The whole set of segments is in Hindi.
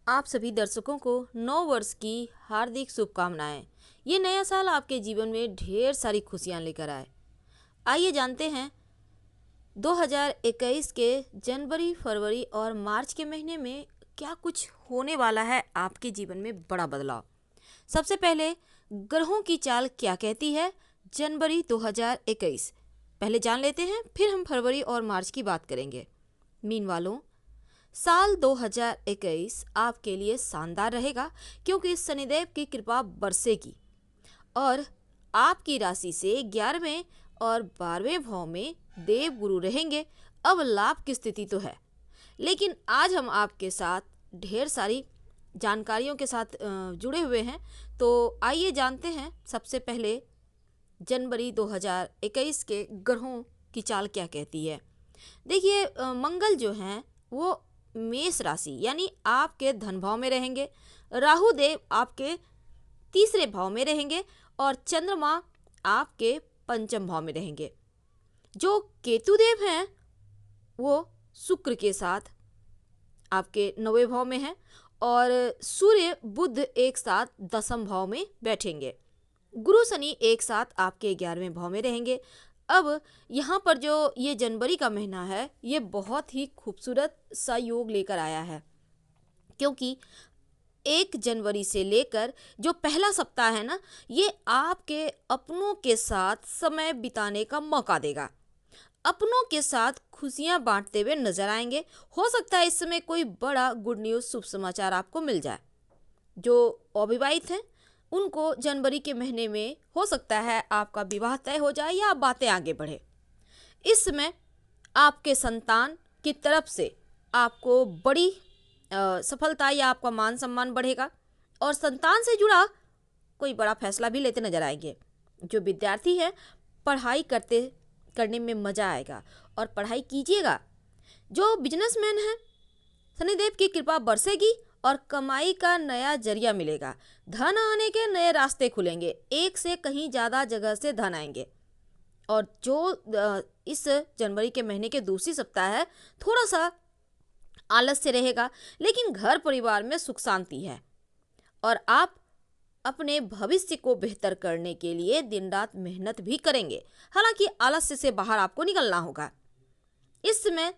आप सभी दर्शकों को नव वर्ष की हार्दिक शुभकामनाएं। ये नया साल आपके जीवन में ढेर सारी खुशियां लेकर आए। आइए जानते हैं 2021 के जनवरी, फरवरी और मार्च के महीने में क्या कुछ होने वाला है आपके जीवन में बड़ा बदलाव। सबसे पहले ग्रहों की चाल क्या कहती है जनवरी 2021। पहले जान लेते हैं, फिर हम फरवरी और मार्च की बात करेंगे। मीन वालों, साल 2021 आपके लिए शानदार रहेगा क्योंकि शनिदेव की कृपा बरसेगी और आपकी राशि से 11वें और 12वें भाव में देव गुरु रहेंगे। अब लाभ की स्थिति तो है, लेकिन आज हम आपके साथ ढेर सारी जानकारियों के साथ जुड़े हुए हैं। तो आइए जानते हैं सबसे पहले जनवरी 2021 के ग्रहों की चाल क्या कहती है। देखिए, मंगल जो हैं वो मेष राशि यानी आपके धन भाव में रहेंगे। राहु देव आपके तीसरे भाव में रहेंगे और चंद्रमा आपके पंचम भाव में रहेंगे। जो केतु देव हैं वो शुक्र के साथ आपके नौवें भाव में हैं और सूर्य बुध एक साथ दसम भाव में बैठेंगे। गुरु शनि एक साथ आपके 11वें भाव में रहेंगे। अब यहाँ पर जो ये जनवरी का महीना है ये बहुत ही खूबसूरत सा योग लेकर आया है, क्योंकि 1 जनवरी से लेकर जो पहला सप्ताह है ना, ये आपके अपनों के साथ समय बिताने का मौका देगा। अपनों के साथ खुशियां बांटते हुए नजर आएंगे। हो सकता है इस समय कोई बड़ा गुड न्यूज़, शुभ समाचार आपको मिल जाए। जो अविवाहित हैं उनको जनवरी के महीने में हो सकता है आपका विवाह तय हो जाए या बातें आगे बढ़े। इस समय आपके संतान की तरफ से आपको बड़ी सफलता या आपका मान सम्मान बढ़ेगा और संतान से जुड़ा कोई बड़ा फैसला भी लेते नजर आएंगे। जो विद्यार्थी है पढ़ाई करने में मजा आएगा और पढ़ाई कीजिएगा। जो बिजनेसमैन है शनिदेव की कृपा बरसेगी और कमाई का नया जरिया मिलेगा। धन आने के नए रास्ते खुलेंगे, एक से कहीं ज़्यादा जगह से धन आएंगे। और जो इस जनवरी के महीने के दूसरी सप्ताह है थोड़ा सा आलस्य रहेगा, लेकिन घर परिवार में सुख शांति है और आप अपने भविष्य को बेहतर करने के लिए दिन रात मेहनत भी करेंगे। हालांकि आलस्य से बाहर आपको निकलना होगा। इस समय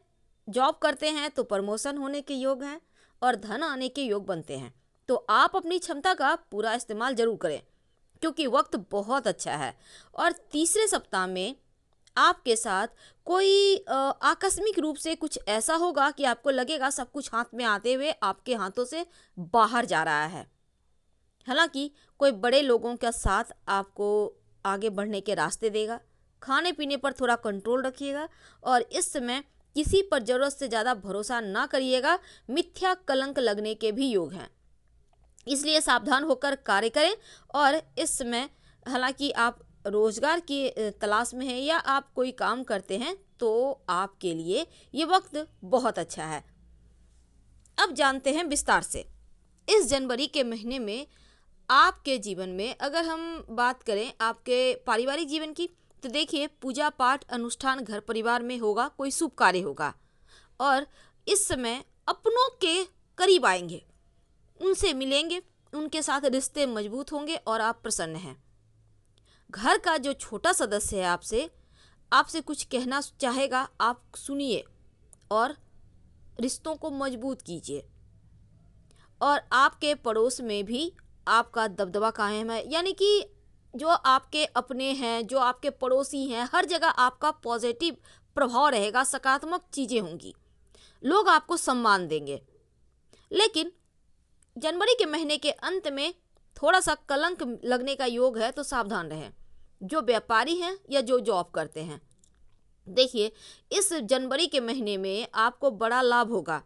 जॉब करते हैं तो प्रमोशन होने के योग हैं और धन आने के योग बनते हैं। तो आप अपनी क्षमता का पूरा इस्तेमाल जरूर करें क्योंकि वक्त बहुत अच्छा है। और तीसरे सप्ताह में आपके साथ कोई आकस्मिक रूप से कुछ ऐसा होगा कि आपको लगेगा सब कुछ हाथ में आते हुए आपके हाथों से बाहर जा रहा है। हालांकि कोई बड़े लोगों का साथ आपको आगे बढ़ने के रास्ते देगा। खाने पीने पर थोड़ा कंट्रोल रखिएगा और इस समय किसी पर ज़रूरत से ज़्यादा भरोसा ना करिएगा। मिथ्या कलंक लगने के भी योग हैं, इसलिए सावधान होकर कार्य करें। और इस समय हालांकि आप रोजगार की तलाश में हैं या आप कोई काम करते हैं तो आपके लिए ये वक्त बहुत अच्छा है। अब जानते हैं विस्तार से इस जनवरी के महीने में आपके जीवन में अगर हम बात करें आपके पारिवारिक जीवन की, तो देखिए पूजा पाठ अनुष्ठान घर परिवार में होगा, कोई शुभ कार्य होगा और इस समय अपनों के करीब आएंगे, उनसे मिलेंगे, उनके साथ रिश्ते मजबूत होंगे और आप प्रसन्न हैं। घर का जो छोटा सदस्य है आपसे कुछ कहना चाहेगा, आप सुनिए और रिश्तों को मजबूत कीजिए। और आपके पड़ोस में भी आपका दबदबा कायम है, यानी कि जो आपके अपने हैं, जो आपके पड़ोसी हैं, हर जगह आपका पॉजिटिव प्रभाव रहेगा, सकारात्मक चीज़ें होंगी, लोग आपको सम्मान देंगे। लेकिन जनवरी के महीने के अंत में थोड़ा सा कलंक लगने का योग है, तो सावधान रहें। जो व्यापारी हैं या जो जॉब करते हैं, देखिए इस जनवरी के महीने में आपको बड़ा लाभ होगा।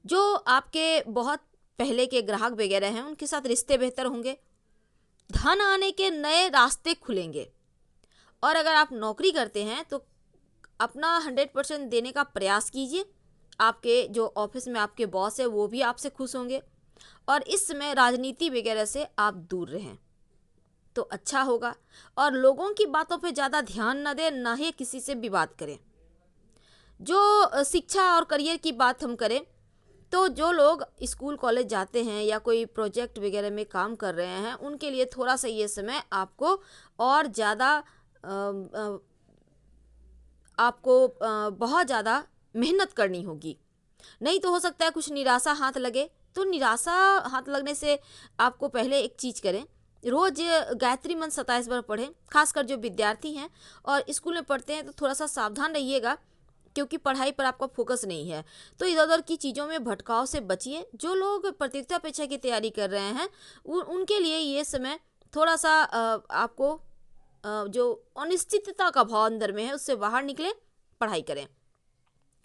जो आपके बहुत पहले के ग्राहक वगैरह हैं उनके साथ रिश्ते बेहतर होंगे, धन आने के नए रास्ते खुलेंगे। और अगर आप नौकरी करते हैं तो अपना 100% देने का प्रयास कीजिए। आपके जो ऑफिस में आपके बॉस है वो भी आपसे खुश होंगे और इस समय राजनीति वगैरह से आप दूर रहें तो अच्छा होगा। और लोगों की बातों पे ज़्यादा ध्यान न दें, ना ही किसी से विवाद करें। जो शिक्षा और करियर की बात हम करें तो जो लोग स्कूल कॉलेज जाते हैं या कोई प्रोजेक्ट वगैरह में काम कर रहे हैं, उनके लिए थोड़ा सा ये समय आपको और ज़्यादा बहुत ज़्यादा मेहनत करनी होगी। नहीं तो हो सकता है कुछ निराशा हाथ लगे। तो निराशा हाथ लगने से आपको पहले एक चीज़ करें, रोज़ गायत्री मंत्र 27 बार पढ़ें। खासकर जो विद्यार्थी हैं और स्कूल में पढ़ते हैं तो थोड़ा सा सावधान रहिएगा, क्योंकि पढ़ाई पर आपका फोकस नहीं है। तो इधर उधर की चीज़ों में भटकाव से बचिए। जो लोग प्रतियोगिता परीक्षा की तैयारी कर रहे हैं उनके लिए ये समय थोड़ा सा आपको जो अनिश्चितता का भाव अंदर में है उससे बाहर निकले, पढ़ाई करें।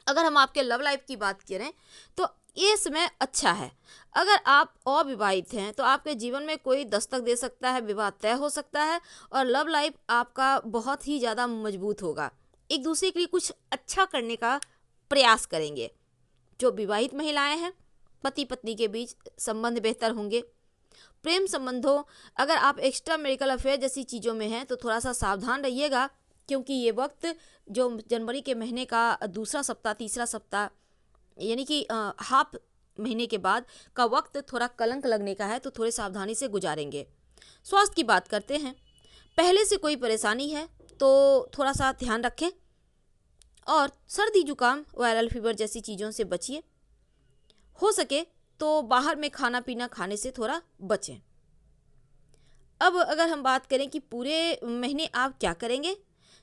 अगर हम आपके लव लाइफ की बात करें तो ये समय अच्छा है। अगर आप अविवाहित हैं तो आपके जीवन में कोई दस्तक दे सकता है, विवाह तय हो सकता है और लव लाइफ आपका बहुत ही ज़्यादा मजबूत होगा। एक दूसरे के लिए कुछ अच्छा करने का प्रयास करेंगे। जो विवाहित महिलाएं हैं, पति पत्नी के बीच संबंध बेहतर होंगे। प्रेम संबंधों, अगर आप एक्स्ट्रा मैरिटल अफेयर जैसी चीज़ों में हैं तो थोड़ा सा सावधान रहिएगा, क्योंकि ये वक्त जो जनवरी के महीने का दूसरा सप्ताह, तीसरा सप्ताह, यानी कि हाफ महीने के बाद का वक्त थोड़ा कलंक लगने का है, तो थोड़े सावधानी से गुजारेंगे। स्वास्थ्य की बात करते हैं। पहले से कोई परेशानी है तो थोड़ा सा ध्यान रखें और सर्दी जुकाम, वायरल फीवर जैसी चीज़ों से बचिए। हो सके तो बाहर में खाना पीना खाने से थोड़ा बचें। अब अगर हम बात करें कि पूरे महीने आप क्या करेंगे,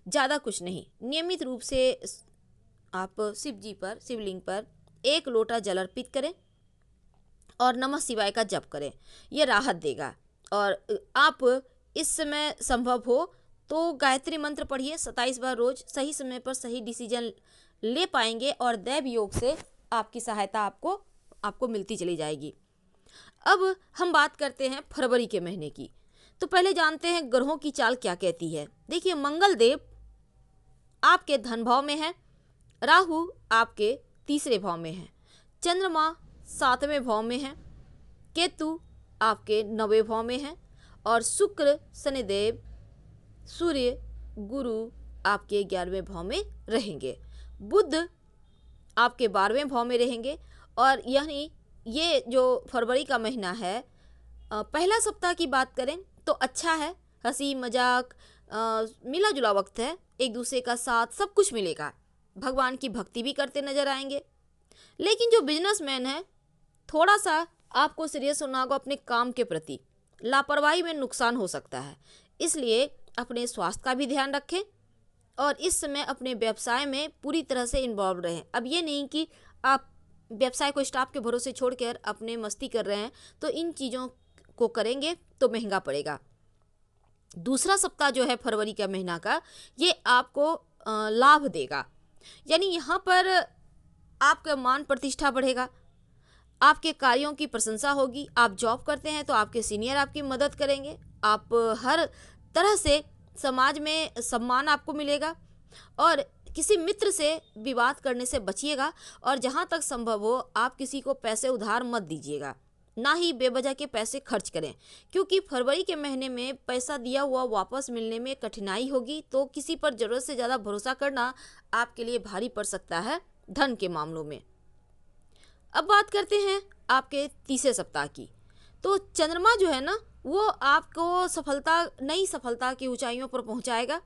ज़्यादा कुछ नहीं, नियमित रूप से आप शिवलिंग पर 1 लोटा जल अर्पित करें और नमः शिवाय का जप करें। यह राहत देगा। और आप इस समय संभव हो तो गायत्री मंत्र पढ़िए 27 बार रोज। सही समय पर सही डिसीजन ले पाएंगे और दैव योग से आपकी सहायता आपको मिलती चली जाएगी। अब हम बात करते हैं फरवरी के महीने की। तो पहले जानते हैं ग्रहों की चाल क्या कहती है। देखिए, मंगल देव आपके धन भाव में है, राहु आपके तीसरे भाव में है, चंद्रमा 7वें भाव में है, केतु आपके 9वें भाव में है और शुक्र, शनिदेव, सूर्य, गुरु आपके 11वें भाव में रहेंगे। बुध आपके 12वें भाव में रहेंगे। और यानी ये जो फरवरी का महीना है, पहला सप्ताह की बात करें तो अच्छा है। हंसी मजाक, मिला जुला वक्त है, एक दूसरे का साथ सब कुछ मिलेगा। भगवान की भक्ति भी करते नजर आएंगे। लेकिन जो बिजनेसमैन है, थोड़ा सा आपको सीरियस होना होगा अपने काम के प्रति। लापरवाही में नुकसान हो सकता है, इसलिए अपने स्वास्थ्य का भी ध्यान रखें और इस समय अपने व्यवसाय में पूरी तरह से इन्वॉल्व रहें। अब ये नहीं कि आप व्यवसाय को स्टाफ के भरोसे छोड़कर अपने मस्ती कर रहे हैं, तो इन चीज़ों को करेंगे तो महंगा पड़ेगा। दूसरा सप्ताह जो है फरवरी का महीना का, ये आपको लाभ देगा। यानी यहाँ पर आपका मान प्रतिष्ठा बढ़ेगा, आपके कार्यों की प्रशंसा होगी। आप जॉब करते हैं तो आपके सीनियर आपकी मदद करेंगे। आप हर तरह से समाज में सम्मान आपको मिलेगा। और किसी मित्र से विवाद करने से बचिएगा और जहाँ तक संभव हो आप किसी को पैसे उधार मत दीजिएगा, ना ही बेवजह के पैसे खर्च करें, क्योंकि फरवरी के महीने में पैसा दिया हुआ वापस मिलने में कठिनाई होगी। तो किसी पर ज़रूरत से ज़्यादा भरोसा करना आपके लिए भारी पड़ सकता है धन के मामलों में। अब बात करते हैं आपके तीसरे सप्ताह की। तो चंद्रमा जो है ना, वो आपको नई सफलता की ऊंचाइयों पर पहुंचाएगा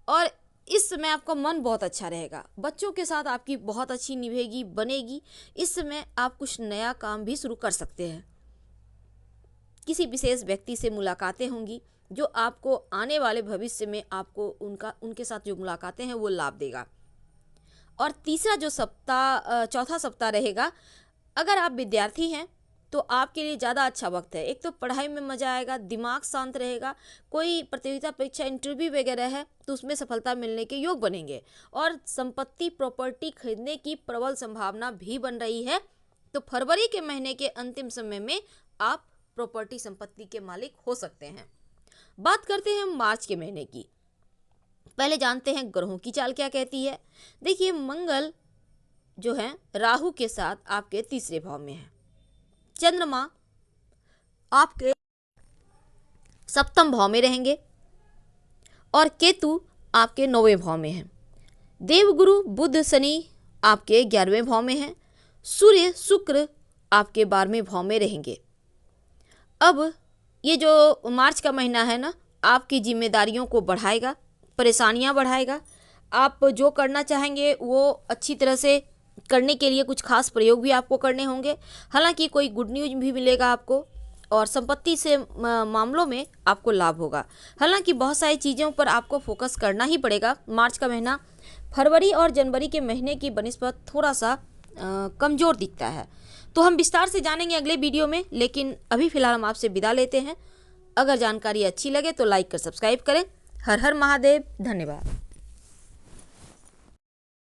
और इस समय आपका मन बहुत अच्छा रहेगा। बच्चों के साथ आपकी बहुत अच्छी निभेगी बनेगी। इस समय आप कुछ नया काम भी शुरू कर सकते हैं। किसी विशेष व्यक्ति से मुलाकातें होंगी जो आपको आने वाले भविष्य में आपको उनके साथ जो मुलाकातें हैं वो लाभ देगा। और तीसरा जो चौथा सप्ताह रहेगा, अगर आप विद्यार्थी हैं तो आपके लिए ज़्यादा अच्छा वक्त है। एक तो पढ़ाई में मज़ा आएगा, दिमाग शांत रहेगा। कोई प्रतियोगिता परीक्षा इंटरव्यू वगैरह है तो उसमें सफलता मिलने के योग बनेंगे और संपत्ति प्रॉपर्टी खरीदने की प्रबल संभावना भी बन रही है। तो फरवरी के महीने के अंतिम समय में आप प्रॉपर्टी संपत्ति के मालिक हो सकते हैं। बात करते हैं मार्च के महीने की। पहले जानते हैं ग्रहों की चाल क्या कहती है। देखिए, मंगल जो है राहु के साथ आपके तीसरे भाव में है, चंद्रमा आपके 7वें भाव में रहेंगे और केतु आपके 9वें भाव में है। देवगुरु बुध शनि आपके 11वें भाव में है। सूर्य शुक्र आपके 12वें भाव में रहेंगे। अब ये जो मार्च का महीना है ना, आपकी जिम्मेदारियों को बढ़ाएगा, परेशानियां बढ़ाएगा। आप जो करना चाहेंगे वो अच्छी तरह से करने के लिए कुछ खास प्रयोग भी आपको करने होंगे। हालांकि कोई गुड न्यूज भी मिलेगा आपको, और संपत्ति से मामलों में आपको लाभ होगा। हालांकि बहुत सारी चीज़ों पर आपको फोकस करना ही पड़ेगा। मार्च का महीना फरवरी और जनवरी के महीने की बनिस्बत थोड़ा सा कमज़ोर दिखता है। तो हम विस्तार से जानेंगे अगले वीडियो में, लेकिन अभी फ़िलहाल हम आपसे विदा लेते हैं। अगर जानकारी अच्छी लगे तो लाइक कर सब्सक्राइब करें। हर हर महादेव, धन्यवाद।